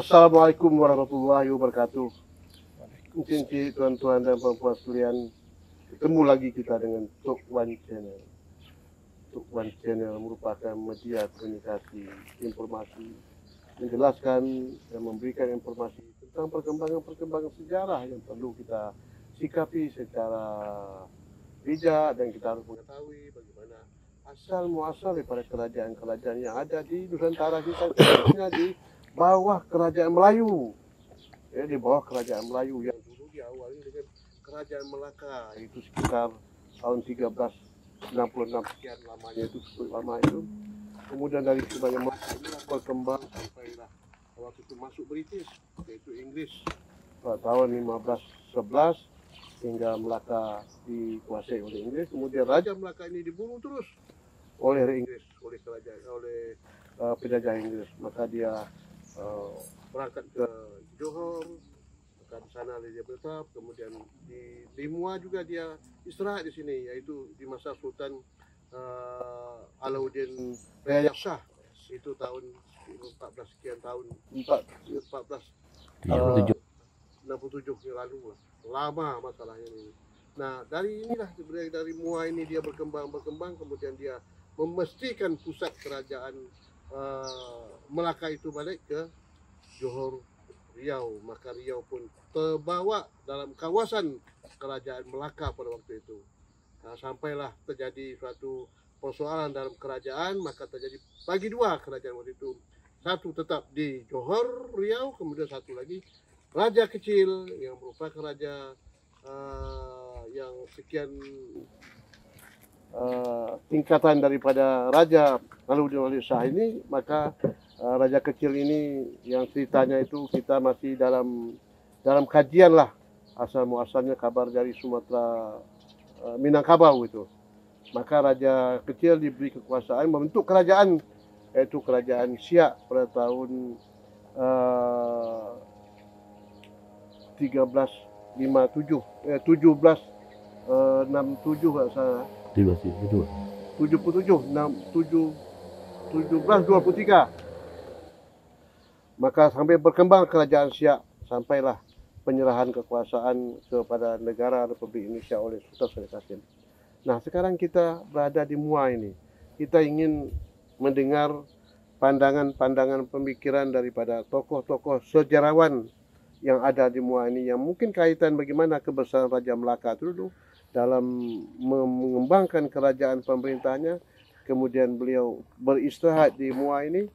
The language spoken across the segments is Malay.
Assalamualaikum warahmatullahi wabarakatuh. Mungkin tuan-tuan dan puan-puan sekalian, ketemu lagi kita dengan Tok Wan Channel. Tok Wan Channel merupakan media komunikasi informasi, menjelaskan dan memberikan informasi tentang perkembangan sejarah yang perlu kita sikapi secara bijak, dan kita harus mengetahui bagaimana asal muasal daripada kerajaan-kerajaan yang ada di Nusantara kita, khususnya di bawah kerajaan Melayu. Ya, di bawah kerajaan Melayu yang dulu diawali dengan kerajaan Melaka, itu sekitar tahun 1366 sekian lamanya, itu cukup lama itu. Kemudian dari sebanyak Melaka inilah berkembang sampailah waktu itu masuk British, yaitu Inggris, pada tahun 1511 hingga Melaka dikuasai oleh Inggris. Kemudian Raja Melaka ini dibunuh terus oleh Inggris, oleh kerajaan, oleh penjajah Inggris. Maka dia berangkat ke Johor, maka di sana dia bertahap. Kemudian di Limua juga dia istirahat di sini, yaitu di masa Sultan Alauddin Riyad Shah, itu tahun 14 sekian tahun, 1467 yang lalu. Lama masalahnya ini. Nah, dari inilah, dari Mua ini dia berkembang, kemudian dia memastikan pusat kerajaan Melaka itu balik ke Johor, Riau. Maka Riau pun terbawa dalam kawasan kerajaan Melaka pada waktu itu. Nah, sampailah terjadi suatu persoalan dalam kerajaan, maka terjadi bagi dua kerajaan waktu itu. Satu tetap di Johor, Riau, kemudian satu lagi raja kecil yang merupakan raja yang sekian tingkatan daripada Raja Alauddin Shah ini. Maka raja kecil ini yang ceritanya itu kita masih dalam kajian lah, asal muasalnya kabar dari Sumatera, Minangkabau itu. Maka raja kecil diberi kekuasaan membentuk kerajaan, yaitu kerajaan Siak pada tahun 1767 nggak salah. 1723. Maka sampai berkembang kerajaan Siak, sampailah penyerahan kekuasaan kepada negara Republik Indonesia oleh Sultan Syarif Kasim. Nah, sekarang kita berada di Mua ini. Kita ingin mendengar pandangan-pandangan pemikiran daripada tokoh-tokoh sejarawan yang ada di Mua ini, yang mungkin kaitan bagaimana kebesaran Raja Melaka itu dulu dalam mengembangkan kerajaan pemerintahnya. Kemudian beliau beristirahat di Mua ini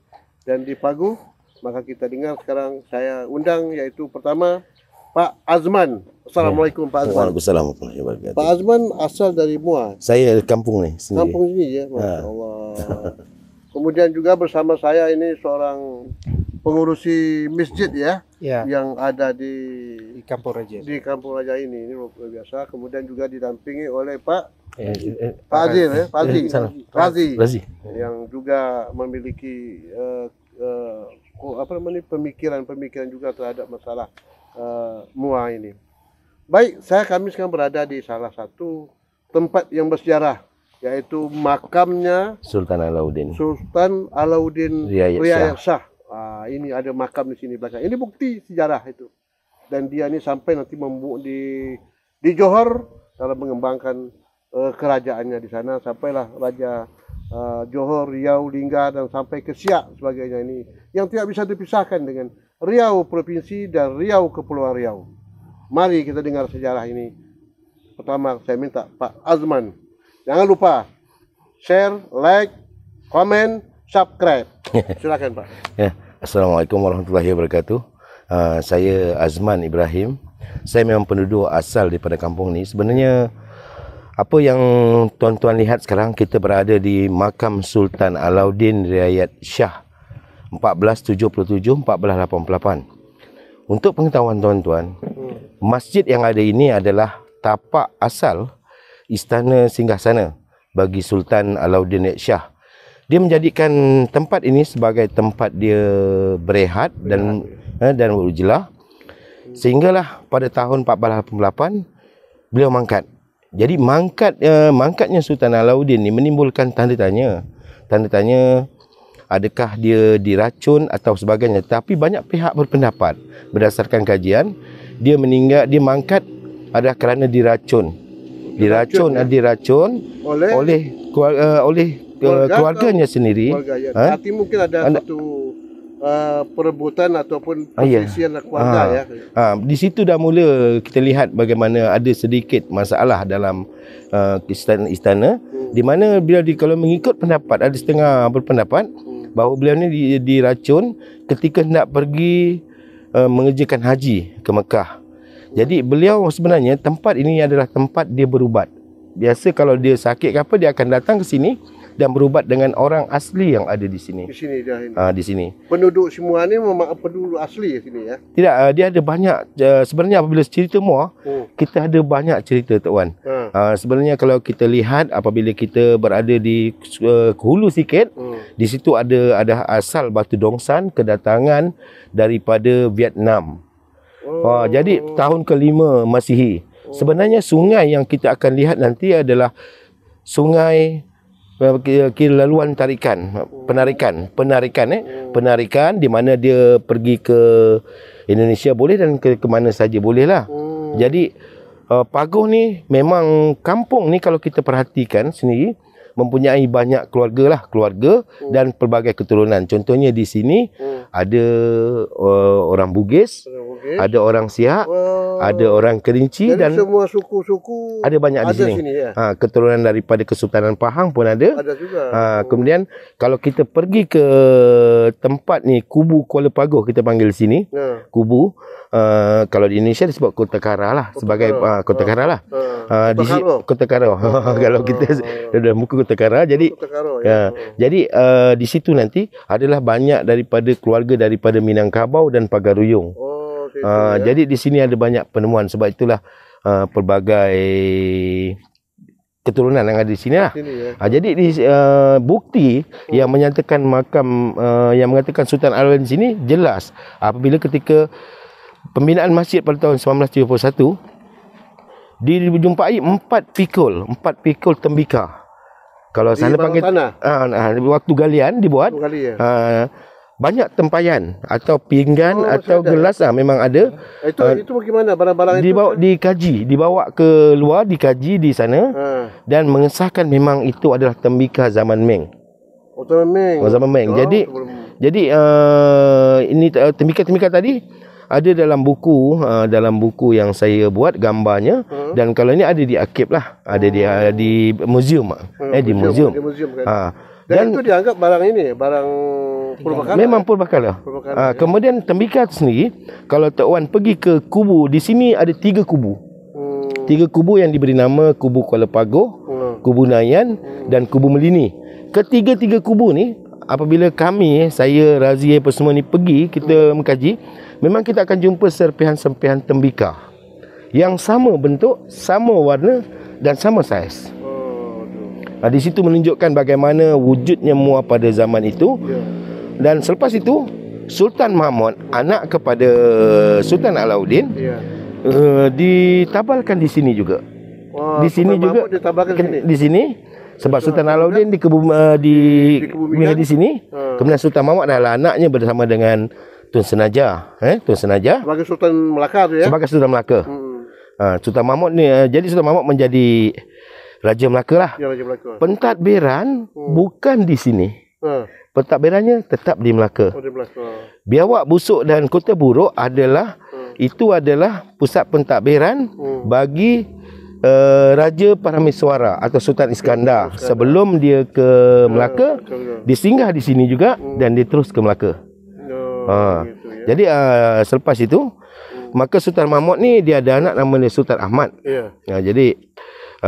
dan di Pagu. Maka kita dengar sekarang, saya undang yaitu pertama Pak Azman. Assalamualaikum Pak Azman. Waalaikumsalam warahmatullahi wabarakatuh. Pak Azman asal dari Mua. Saya kampung ni sendiri. Kampung sini ya, Masya Allah. Kemudian juga bersama saya ini seorang pengurusi masjid ya, yang ada di Kampung Raja. Di Kampung Raja ini luar biasa. Kemudian juga didampingi oleh Pak Azil ya, Pak Razi, yang juga memiliki pemikiran juga terhadap masalah Mua ini. Baik, kami sekarang berada di salah satu tempat yang bersejarah, yaitu makamnya Sultan Alauddin Riyad Shah. Ini ada makam di sini belakang. Ini bukti sejarah itu. Dan dia ini sampai nanti di Johor dalam mengembangkan kerajaannya di sana. Sampailah Raja Johor, Riau, Lingga, dan sampai ke Siak sebagainya ini, yang tidak bisa dipisahkan dengan Riau Provinsi dan Riau Kepulauan Riau. Mari kita dengar sejarah ini. Pertama saya minta Pak Azman, jangan lupa share, like, komen, subscribe. Silakan Pak. Ya, Assalamualaikum warahmatullahi wabarakatuh. Saya Azman Ibrahim. Saya memang penduduk asal daripada kampung ni. Sebenarnya apa yang tuan-tuan lihat sekarang, kita berada di makam Sultan Alauddin Riyad Shah 1477-1488. Untuk pengetahuan tuan-tuan, masjid yang ada ini adalah tapak asal istana singgasana bagi Sultan Alauddin Riyad Shah. Dia menjadikan tempat ini sebagai tempat dia berehat dan berujlah, sehinggalah pada tahun 1488 beliau mangkat. Jadi mangkatnya Sultan Alauddin ini menimbulkan tanda tanya adakah dia diracun atau sebagainya. Tapi banyak pihak berpendapat berdasarkan kajian dia meninggal, dia mangkat adalah kerana diracun. Diracun oleh keluarganya sendiri. Keluarga, ya. Berarti mungkin ada satu perebutan ataupun perselisihan keluarga ya. Di situ dah mula kita lihat bagaimana ada sedikit masalah dalam istana di mana bila kalau mengikut pendapat, ada setengah berpendapat bahawa beliau ni diracun ketika nak pergi mengerjakan haji ke Mekah. Jadi beliau sebenarnya tempat ini adalah tempat dia berubat. Biasa kalau dia sakit ke apa, dia akan datang ke sini dan berubat dengan orang asli yang ada di sini. Di sini dah ini. Di sini. Penduduk semua ni memang penduduk asli di sini ya. Tidak, dia ada banyak sebenarnya apabila cerita Muar, kita ada banyak cerita Tok Wan. Sebenarnya kalau kita lihat apabila kita berada di hulu sikit, di situ ada asal batu dongsan kedatangan daripada Vietnam. Jadi tahun ke-5 Masihi. Sebenarnya sungai yang kita akan lihat nanti adalah sungai laluan penarikan di mana dia pergi ke Indonesia boleh dan ke mana saja boleh lah. Jadi Pagoh ni memang kampung ni kalau kita perhatikan sendiri mempunyai banyak keluarga dan pelbagai keturunan. Contohnya di sini ada orang Bugis, ada orang Siak, ada orang Kerinci. Jadi dan semua suku-suku ada banyak di sini. Ya? Keturunan daripada Kesultanan Pahang pun ada. Ada juga. Kemudian kalau kita pergi ke tempat ni, Kubu Kuala Pagoh kita panggil sini. Kubu. Kalau di Indonesia disebut Kota Kara lah, sebagai Kota Kara lah. Kota Kara. Kalau kita dah muka Kota Kara, jadi jadi di situ nanti adalah banyak daripada keluarga daripada Minangkabau dan Pagaruyung. Jadi di sini ada banyak penemuan, sebab itulah pelbagai keturunan yang ada di sini lah. Jadi di bukti yang menyatakan makam yang mengatakan Sultan Alauddin di sini jelas apabila ketika pembinaan masjid pada tahun 1971 dijumpai 4 pikul tembikar. Kalau sana panggil waktu galian dibuat banyak tempayan atau pinggan atau gelas memang ada. Itu bagaimana barang-barang itu? Dibawa ke luar, dikaji di sana dan mengesahkan memang itu adalah tembikar zaman Ming. Zaman Ming. Jadi ini tembikar-tembikar tadi ada dalam buku yang saya buat gambarnya, dan kalau ini ada di arkib lah, ada di museum. Di museum. Dan itu dianggap barang ini, barang purbakala. Memang purbakala. Kemudian tembikar itu sendiri, kalau Tok Wan pergi ke kubu, di sini ada 3 kubu. 3 kubu yang diberi nama Kubu Kuala Pagoh, Kubu Nayan dan Kubu Melini. Ketiga-tiga kubu ni apabila saya, Razi apa semua ni pergi, kita mengkaji, memang kita akan jumpa serpihan-serpihan tembikar yang sama bentuk, sama warna dan sama saiz. Di situ menunjukkan bagaimana wujudnya Muar pada zaman itu. Dan selepas itu Sultan Mahmud, anak kepada Sultan Alauddin, ditabalkan di sini juga. Di sini juga di sini. Sebab Sultan Alauddin di sini. Kemudian Sultan Mahmud adalah anaknya bersama dengan Tun Senaja. Tun Senaja sebagai Sultan Melaka tu ya. Sebagai Sultan Melaka. Sultan Mahmud ni jadi Sultan Mahmud menjadi Raja Melaka lah. Ya, Raja Melaka. Pentadbiran bukan di sini. Pentadbirannya tetap di Melaka. Biawak Busuk dan Kota Buruk adalah itu adalah pusat pentadbiran bagi Raja Parameswara atau Sultan Iskandar. Sebelum dia ke Melaka, disinggah di sini juga dan dia terus ke Melaka. Jadi selepas itu maka Sultan Mahmud ni dia ada anak nama dia Sultan Ahmad. Jadi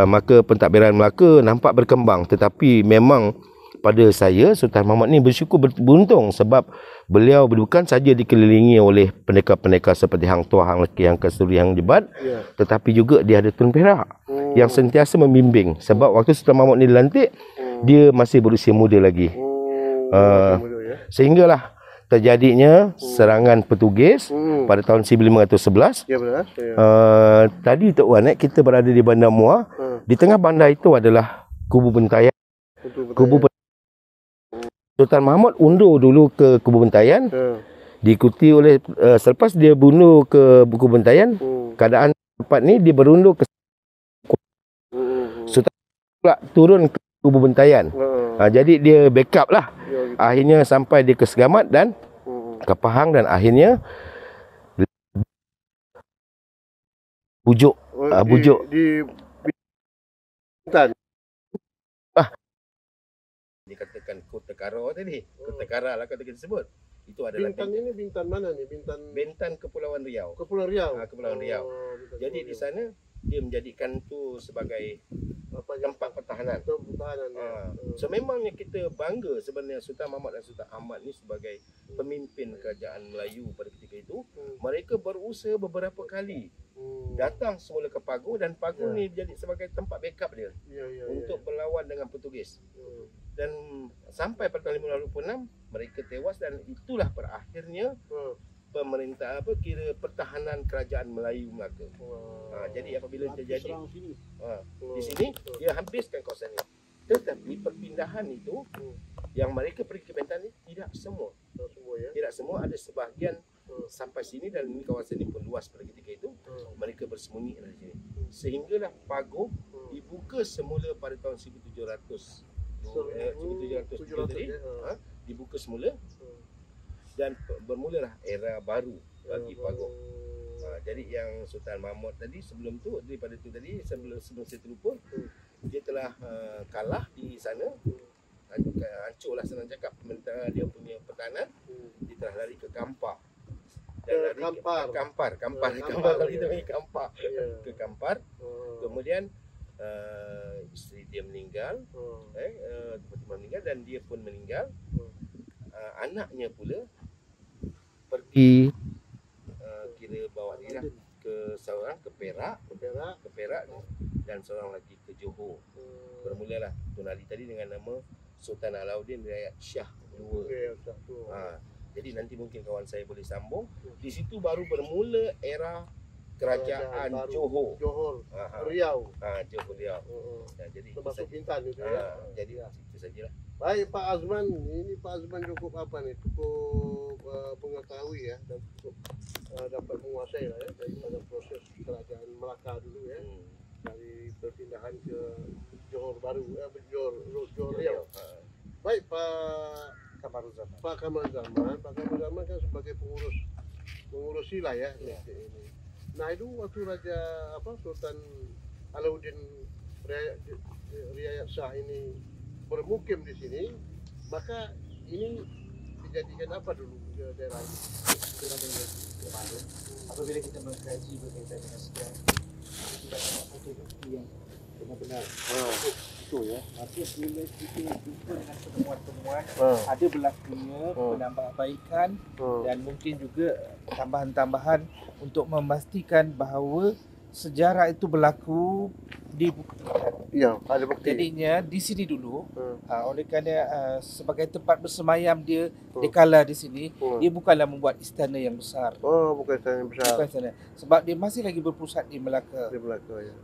maka pentadbiran Melaka nampak berkembang, tetapi memang pada saya Sultan Mahmud ni bersyukur beruntung sebab beliau bukan saja dikelilingi oleh pendekar-pendekar seperti Hang Tuah, Hang Lekih, Hang Kasturi, Hang Jebat, tetapi juga dia ada Tun Perak yang sentiasa membimbing. Sebab waktu Sultan Mahmud ni dilantik, dia masih berusia muda lagi. Sehinggalah terjadinya serangan Portugis pada tahun 1511. Ya benar. Tadi Tok Wan, kita berada di Bandar Muar. Di tengah bandar itu adalah Kubu Bentayan. Sultan Mahmud undur dulu ke Kubu Bentayan, Ha. diikuti oleh selepas dia bunuh ke Kubu Bentayan, keadaan tempat ni dia berundur ke Sultan pula turun ke Kubu Bentayan. Jadi dia backup lah. Ya, gitu. Akhirnya sampai dia ke Segamat dan ke Pahang dan akhirnya bujuk bujuk di Bintan. dikatakan Kota Kara tadi. Kota Kara lah kata kita sebut. Itu adalah Bintan ini Bintan mana ni? Bintan Kepulauan Riau. Kepulauan Riau. Kepulauan Riau. Bintan Jadi di Kepulauan sana dia menjadikan tu sebagai Riau. Apa tempat pertahanan. pertahanan ya. So memangnya kita bangga sebenarnya Sultan Mahmud dan Sultan Ahmad ni sebagai pemimpin kerajaan Melayu pada ketika itu. Mereka berusaha beberapa kali datang semula ke Pagu dan Pagu ni jadi sebagai tempat backup dia untuk berlawan dengan Portugis. Dan sampai pada tahun 1526 mereka tewas dan itulah berakhirnya pemerintah kira pertahanan kerajaan Melayu Melaka. Jadi apabila terjadi di sini dia habiskan kawasan ini. Tetapi perpindahan itu yang mereka pergi ke Bintan ni tidak semua. Tidak semua, ada sebahagian sampai sini dan ini kawasan ini pun luas pada ketika itu. Mereka bersembunyi di sini. Sehinggalah Pagu dibuka semula pada tahun 1700. 1707 tadi dibuka semula dan bermulalah era baru bagi Pagu. Jadi yang Sultan Mahmud tadi sebelum tu daripada tu tadi sebelum saya terlupa dia telah kalah di sana, hancurlah senang cakap pemerintah dia punya pertahanan. Dia telah lari ke Kampar dan lari ke Kampar kalau kita panggil Kampar ke Kampar. Kemudian isteri dia meninggal, meninggal dan dia pun meninggal. Anaknya pula pergi kira bawa dia lah ke seorang ke Perak dan seorang lagi ke Johor. Bermulalah Tun Ali tadi dengan nama Sultan Alauddin Riayat Shah II. Jadi nanti mungkin kawan saya boleh sambung. Di situ baru bermula era kerajaan Johor. Riau. Johor Riau. Jadi termasuk Bintan itu ya. Jadi itu sajalah. Baik Pak Azman, ini Pak Azman cukup apa nih? Cukup mengetahui ya dan cukup dapat menguasai lah ya daripada proses kerajaan Melaka dulu ya. Dari perpindahan ke Johor Baru Johor Riau. Baik Pak Kamaruzzaman. Pak Kamaruzzaman kan sebagai pengurus sila ya ini. Nah itu waktu Raja Sultan Alauddin Riayat Shah ini bermukim di sini, maka ini dijadikan apa dulu daerah ini? Apabila kita mengkaji berkaitan dengan sejarah, kita dapat satu bukti yang benar-benar itu ya. Maka bila kita jumpa dengan penemuan-penemuan, ada berlakunya penambahbaikan dan mungkin juga tambahan-tambahan untuk memastikan bahawa sejarah itu berlaku di bukti. Ya, ada bukti. Jadinya di sini dulu, oleh kerana sebagai tempat bersemayam dia dikala di sini, dia bukanlah membuat istana yang besar. Bukan istana yang besar. Bukan istana. Sebab dia masih lagi berpusat di Melaka.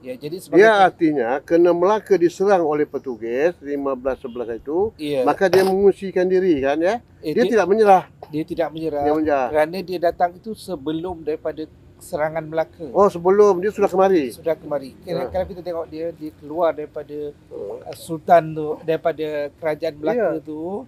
Ya. Jadi sebagai dia artinya kena Melaka diserang oleh Portugis 1511 itu, maka dia mengungsikan diri kan ya. Dia tidak menyerah. Dia tidak menyerah. Kerana dia datang itu sebelum daripada serangan Melaka. Sebelum dia sudah kemari. Kalau kita tengok dia keluar daripada Sultan tu, daripada kerajaan Melaka tu.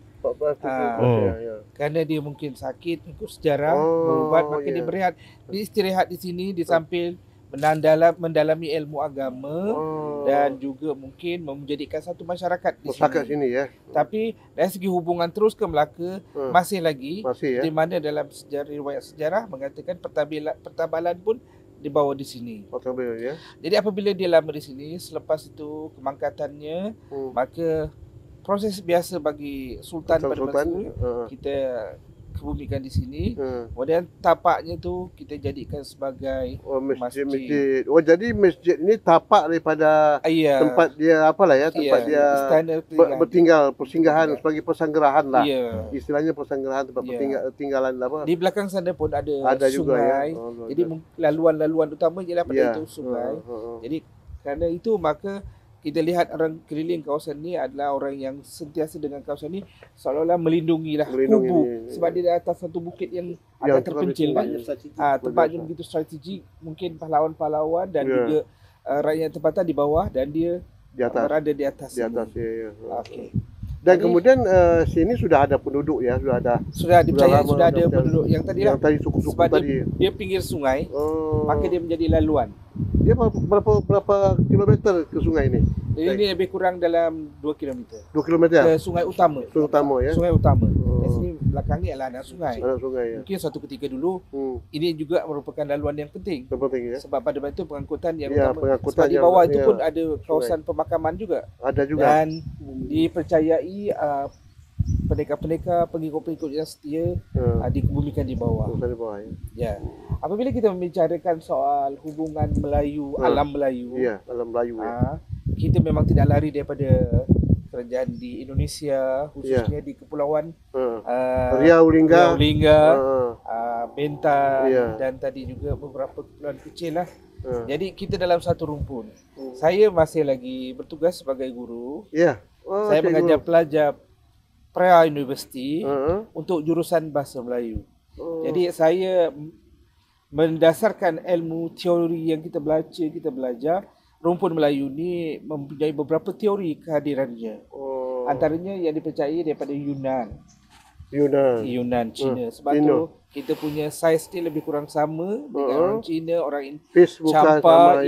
Kerana dia mungkin sakit ikut sejarah, berubat, maka dia berehat. Dia istirahat di sini, dia sambil mendalami ilmu agama dan juga mungkin menjadikan satu masyarakat di sini ya. Tapi dari segi hubungan terus ke Melaka masih lagi ya? di mana dalam riwayat sejarah mengatakan pertabalan pun dibawa di sini. Ya. Jadi apabila dia lama di sini, selepas itu kemangkatannya, maka proses biasa bagi sultan pada masa itu kita kebumikan di sini. Kemudian tapaknya tu kita jadikan sebagai masjid. Jadi masjid ini tapak daripada tempat dia tempat dia bertinggal, persinggahan sebagai persanggerahan lah. Istilahnya persanggerahan, tempat tinggalan apa. Di belakang sana pun ada sungai. Juga, ya. Jadi laluan-laluan utama ialah pada itu sungai. Jadi kerana itu maka kita lihat orang keliling kawasan ni adalah orang yang sentiasa dengan kawasan ni seolah-olah melindungi kubu sebab dia di atas satu bukit yang agak terpencil kan. Tempatnya begitu strategik, mungkin pahlawan-pahlawan dan juga rakyat tempatan di bawah dan dia berada di atas. Di atas Okey. Dan kemudian sini sudah ada penduduk ya, sudah dipercaya sudah ada penduduk yang tadi suku-suku sebab tadi. Dia pinggir sungai, maka dia menjadi laluan. Dia berapa kilometer ke sungai ini? Ini lebih kurang dalam 2 km. 2 km ke sungai utama. Sungai utama ya. Sungai utama. Di sini belakang ni adalah anak sungai. Anak sungai ya. Mungkin suatu ketika dulu ini juga merupakan laluan yang penting. Penting ya. Sebab pada waktu itu pengangkutan yang ya, utama. Sebab di bawah itu pun ada kawasan pemakaman juga. Ada juga. Dan dipercayai pendekar-pendekar, pengikut-pengikut yang setia dikebumikan di bawah. Ya. Apabila kita membicarakan soal hubungan Melayu, alam Melayu. Ya, alam Melayu ya. Kita memang tidak lari daripada kerajaan di Indonesia, khususnya di kepulauan Riau, Lingga, Bentan dan tadi juga beberapa kepulauan kecil lah. Jadi kita dalam satu rumpun. Saya masih lagi bertugas sebagai guru. Saya mengajar pelajar pra-universiti untuk jurusan Bahasa Melayu. Jadi saya mendasarkan ilmu teori yang kita belajar, rumpun Melayu ni mempunyai beberapa teori kehadirannya. Antaranya yang dipercayai daripada Yunan, Cina. Sebab tu kita punya saiz ni lebih kurang sama dengan orang Cina, orang Champa,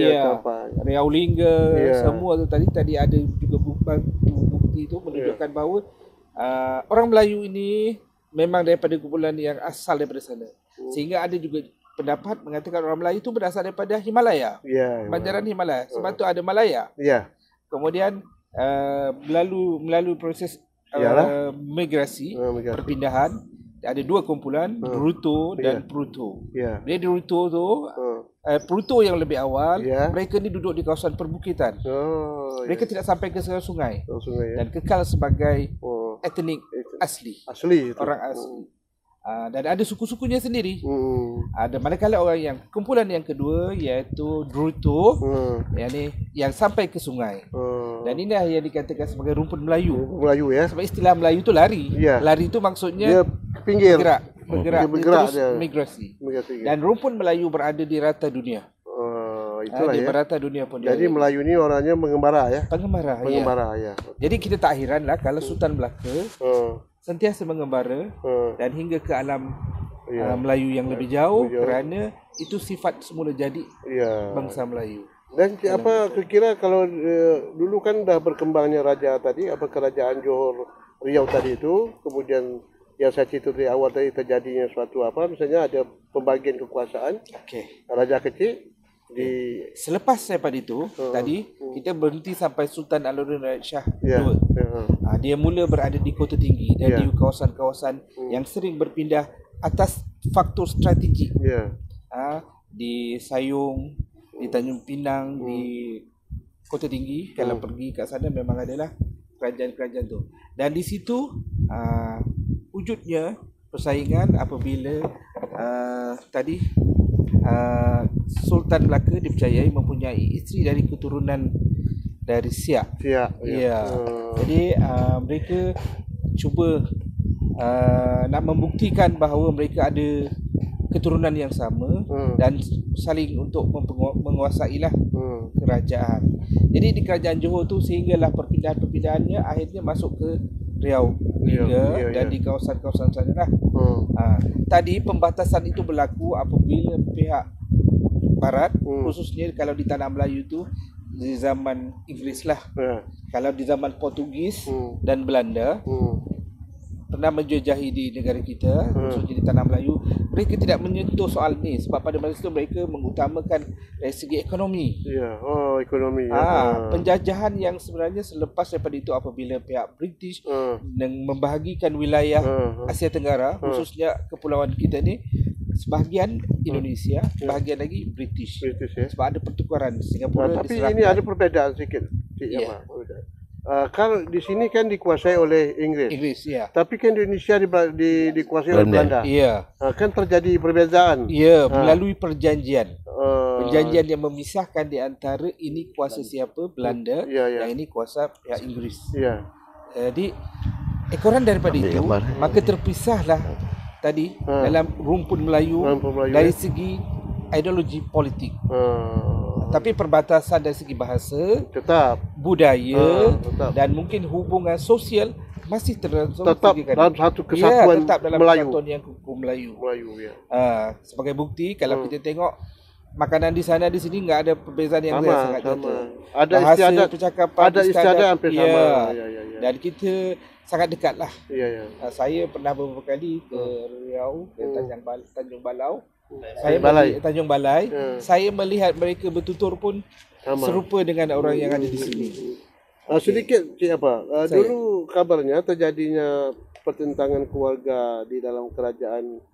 Riau Lingga, semua tu tadi ada juga bukti tu menunjukkan bahawa orang Melayu ini memang daripada kumpulan yang asal daripada sana. Sehingga ada juga pendapat mengatakan orang Melayu itu berasal daripada Himalaya. Banjaran Himalaya. Sebab tu ada Malaya. Kemudian melalui proses migrasi, perpindahan, ada dua kumpulan, Druto dan Pruto. Dia Druto tu, Pruto yang lebih awal, mereka ni duduk di kawasan perbukitan. Mereka tidak sampai ke sungai. Dan kekal sebagai etnik asli. Orang asli. Dan ada suku-sukunya sendiri. Ada manakala orang yang kumpulan yang kedua iaitu Druto, yang sampai ke sungai. Dan inilah yang dikatakan sebagai rumpun Melayu. Ya. Sebab istilah Melayu tu lari. Lari itu maksudnya dia pinggir, bergerak dia terus migrasi. Dan rumpun Melayu berada di rata dunia. Itulah di merata dunia pun. Jadi Melayu ni orangnya pengembara ya. Pengembara ya. Jadi kita tak heranlah kalau Sultan Melaka sentiasa mengembara dan hingga ke alam Melayu yang lebih jauh kerana itu sifat semula jadi bangsa Melayu. Dan apa kira kalau dulu kan dah berkembangnya raja tadi, apa kerajaan Johor Riau tadi itu, kemudian yang saya cerita dari awal tadi terjadinya suatu misalnya ada pembagian kekuasaan. Raja kecil selepas daripada itu tadi kita berhenti sampai Sultan Alauddin Raja Shah II. Dia mula berada di Kota Tinggi dan di kawasan-kawasan yang sering berpindah atas faktor strategik. Di Sayung, di Tanjung Pinang, di Kota Tinggi, kalau pergi kat sana memang adalah kerajaan-kerajaan tu. Dan di situ wujudnya persaingan apabila tadi Sultan Melaka dipercayai mempunyai isteri dari keturunan dari Siak. Jadi mereka cuba nak membuktikan bahawa mereka ada keturunan yang sama dan saling untuk menguasailah kerajaan. Jadi di kerajaan Johor tu sehinggalah perpindahan-perpindahannya akhirnya masuk ke Riau dan di kawasan-kawasan sana lah. Tadi pembatasan itu berlaku apabila pihak Barat, khususnya kalau di tanah Melayu tu di zaman Inggeris lah. Kalau di zaman Portugis dan Belanda pernah menjejahi di negara kita, khususnya di tanah Melayu, mereka tidak menyentuh soal ni sebab pada masa itu mereka mengutamakan dari segi ekonomi. Ekonomi. Penjajahan yang sebenarnya selepas daripada itu apabila pihak British membahagikan wilayah Asia Tenggara, khususnya kepulauan kita ni, sebahagian Indonesia, sebahagian lagi British sebab ada pertukaran Singapura. Tapi ini ada perbezaan sikit. Kalau di sini kan dikuasai oleh Inggris. Tapi kan Indonesia dikuasai oleh Belanda. Kan terjadi perbezaan. Melalui perjanjian. Perjanjian yang memisahkan di antara ini kuasa siapa, Belanda, Ya. yang ini kuasa pihak Inggeris. Ya. Jadi ekoran daripada itu, maka terpisahlah tadi dalam rumpun Melayu dari segi ideologi politik. Tapi perbatasan dari segi bahasa, Tetap. budaya Tetap. dan mungkin hubungan sosial masih Tetap dalam satu ya, kesatuan tetap dalam Melayu. kesatuan yang hukum Melayu. Ya. Sebagai bukti, kalau kita tengok makanan di sana di sini nggak ada perbezaan yang sangat nyata. Ada Bahasa istiadat, percakapan, ada istiadat hampir sama. Ya. Dan kita sangat dekat lah. Ya. Saya pernah beberapa kali ke Riau, ke Tanjung Balau. Tanjung Balai. Saya melihat mereka bertutur pun Sama. serupa dengan orang yang ada di sini. Sedikit Cik dulu kabarnya terjadinya pertentangan keluarga di dalam kerajaan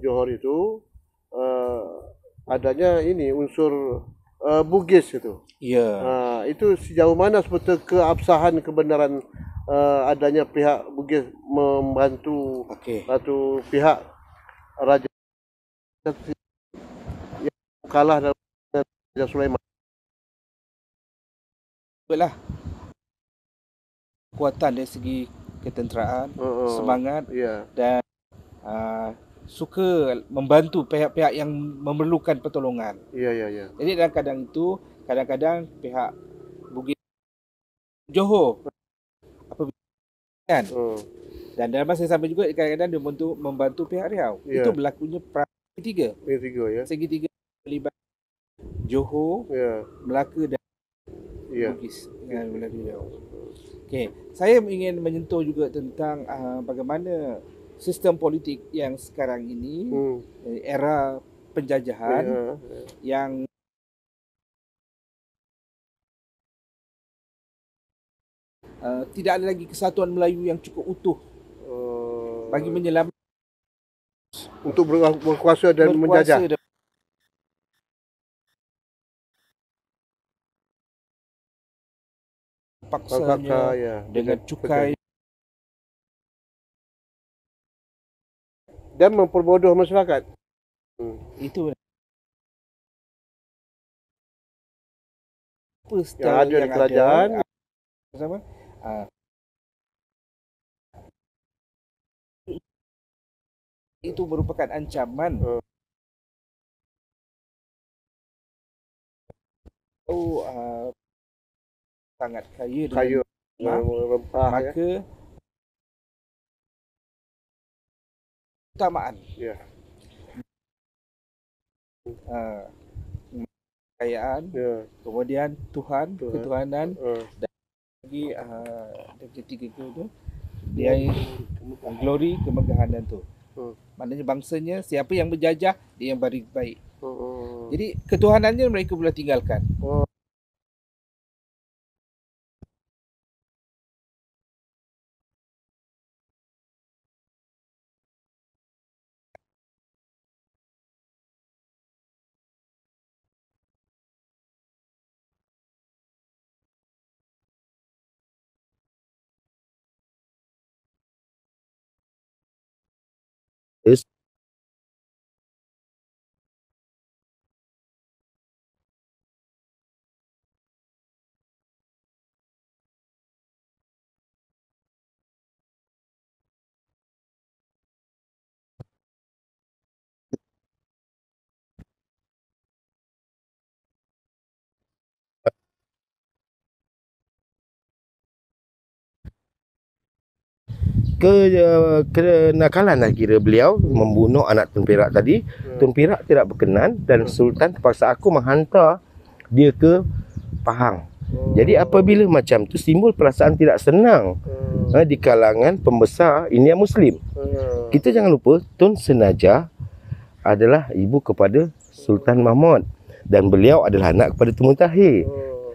Johor itu, adanya ini unsur Bugis itu. Itu sejauh mana sebetulnya keabsahan kebenaran adanya pihak Bugis membantu satu pihak Raja yang kalah dengan Raja Sulaiman. Lah kekuatan dari segi ketenteraan, semangat dan suka membantu pihak-pihak yang memerlukan pertolongan. Ya. Jadi kadang-kadang pihak Bugis Johor kan. Dan dalam masa yang sama juga kadang-kadang dia membantu pihak Riau. Itu berlakunya perang ketiga. Segitiga melibat Johor, Melaka dan Bugis dengan Melayu Riau. Okey, saya ingin menyentuh juga tentang bagaimana sistem politik yang sekarang ini, era penjajahan yang tidak ada lagi kesatuan Melayu yang cukup utuh bagi menyelamatkan untuk berkuasa dan menjajah. Paksanya dengan cukai dan memperbodoh masyarakat. Itu yang ada di kerajaan sama. Itu merupakan ancaman. Sangat kaya dengan rempah, maka utamaan kekayaan, kemudian ketuhanan dan lagi yang ketiga itu dia glory, kemegahan tu. Maknanya bangsanya siapa yang berjajah dia yang baik. Jadi ketuhanannya mereka boleh tinggalkan. Kenakalan lah kira beliau membunuh anak Tun Perak tadi. Tun Perak tidak berkenan dan Sultan terpaksa aku menghantar dia ke Pahang. Jadi apabila macam tu timbul perasaan tidak senang di kalangan pembesar India Muslim. Kita jangan lupa Tun Senajah adalah ibu kepada Sultan Mahmud dan beliau adalah anak kepada Tun Mutahir.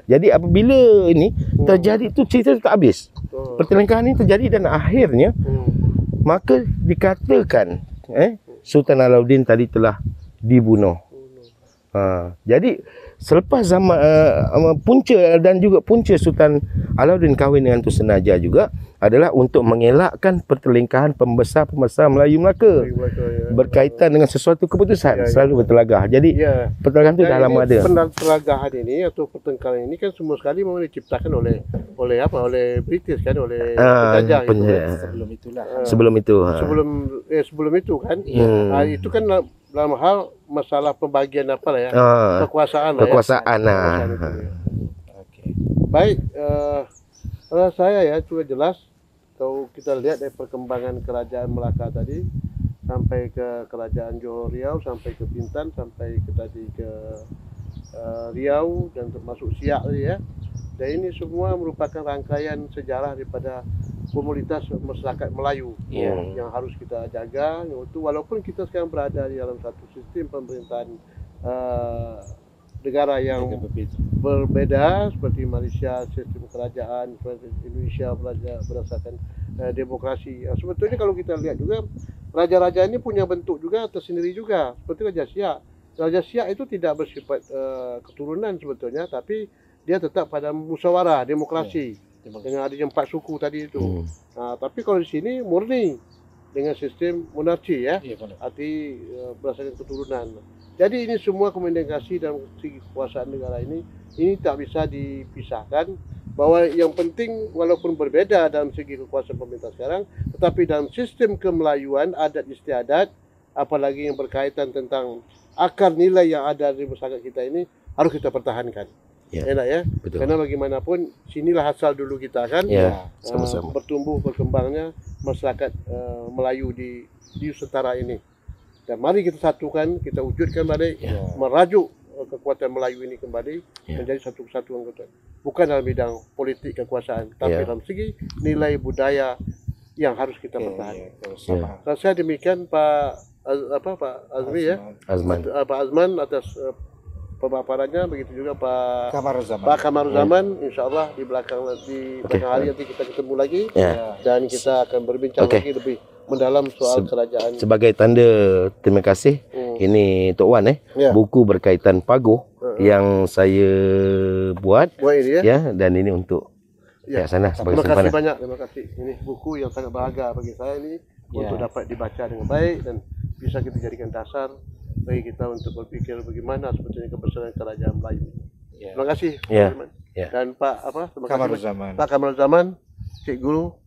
Jadi apabila ini terjadi tu cerita tu tak habis. Pertelingkahan ini terjadi dan akhirnya maka dikatakan Sultan Alauddin tadi telah dibunuh. Jadi selepas zaman punca dan juga punca Sultan Alauddin kahwin dengan Tun Senajah juga adalah untuk mengelakkan pertelingkahan pembesar-pembesar Melayu Melaka berkaitan dengan sesuatu keputusan selalu bertelagah. Jadi pertelagahan itu dah lama ada. Pertelagahan ini atau pertengkaran ini kan semua sekali memang diciptakan oleh British kan, oleh penjajah sebelum itulah. sebelum itu kan. Itu kan dalam hal masalah pembagian kekuasaan lah. Baik, saya juga jelas kalau kita lihat dari perkembangan kerajaan Melaka tadi sampai ke kerajaan Johor Riau, sampai ke Bintan, sampai ke Riau dan termasuk Siak tadi ya. Dan ini semua merupakan rangkaian sejarah daripada komunitas masyarakat Melayu yang harus kita jaga. Itu walaupun kita sekarang berada di dalam satu sistem pemerintahan negara yang berbeda seperti Malaysia, sistem kerajaan, seperti Indonesia berdasarkan demokrasi. Sebetulnya kalau kita lihat juga raja-raja ini punya bentuk juga tersendiri juga, seperti Raja Siak. Raja Siak itu tidak bersifat keturunan sebetulnya, tapi dia tetap pada musyawarah demokrasi dengan adanya 4 suku tadi itu. Tapi kalau di sini murni dengan sistem monarki ya, arti berdasarkan keturunan. Jadi ini semua komunikasi dalam segi kekuasaan negara ini tak bisa dipisahkan, bahwa yang penting walaupun berbeda dalam segi kekuasaan pemerintah sekarang, tetapi dalam sistem kemelayuan, adat istiadat, apalagi yang berkaitan tentang akar nilai yang ada di masyarakat kita ini harus kita pertahankan. Enak ya, betul. Karena bagaimanapun sinilah asal dulu kita kan, sama-sama bertumbuh berkembangnya masyarakat Melayu di Nusantara ini. Dan mari kita satukan, kita wujudkan balik, merajuk kekuatan Melayu ini kembali menjadi satu kesatuan kekuatan. Bukan dalam bidang politik kekuasaan, tapi dalam segi nilai budaya yang harus kita pertahankan. Saya demikian Pak Azmi ya, Pak Azman atas pemaparannya, begitu juga Pak Kamaruzzaman. Insyaallah di belakang hari nanti kita ketemu lagi dan kita akan berbincang lagi lebih mendalam soal kerajaan. Sebagai tanda terima kasih, ini Tok Wan buku berkaitan Pagoh yang saya buat ini, dan ini untuk sana sebagai terima kasih banyak, terima kasih. Ini buku yang sangat berharga bagi saya ini untuk dapat dibaca dengan baik dan bisa kita jadikan dasar bagi kita untuk berpikir bagaimana sebetulnya kebesaran kerajaan Melayu. Terima kasih dan Pak Pak Kamaruzzaman, Cik Guru,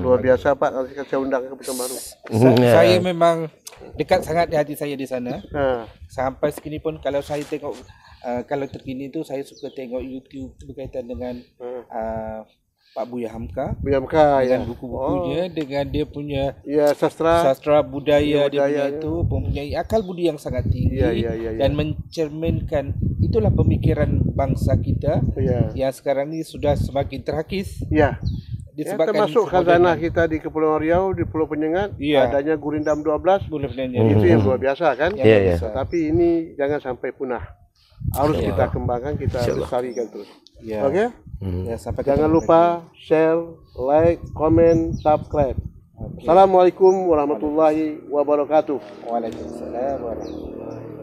luar biasa Pak. Nanti saya undang ke Pekan Baru. Saya memang dekat sangat di hati saya di sana. Sampai segini pun kalau saya tengok, kalau terkini tu saya suka tengok YouTube berkaitan dengan Pak Buya Hamka dengan buku-bukunya, dengan dia punya sastra budaya dia punya itu mempunyai akal budi yang sangat tinggi dan mencerminkan itulah pemikiran bangsa kita yang sekarang ini sudah semakin terhakis. Termasuk khazanah kita di Kepulauan Riau, di Pulau Penyengat, adanya Gurindam 12, itu yang luar biasa kan. Tapi ini jangan sampai punah, harus kita kembangkan, kita lestarikan terus. Oke? Jangan lupa share, like, comment, subscribe. Assalamualaikum warahmatullahi wabarakatuh. Waalaikumsalam warahmatullahi wabarakatuh.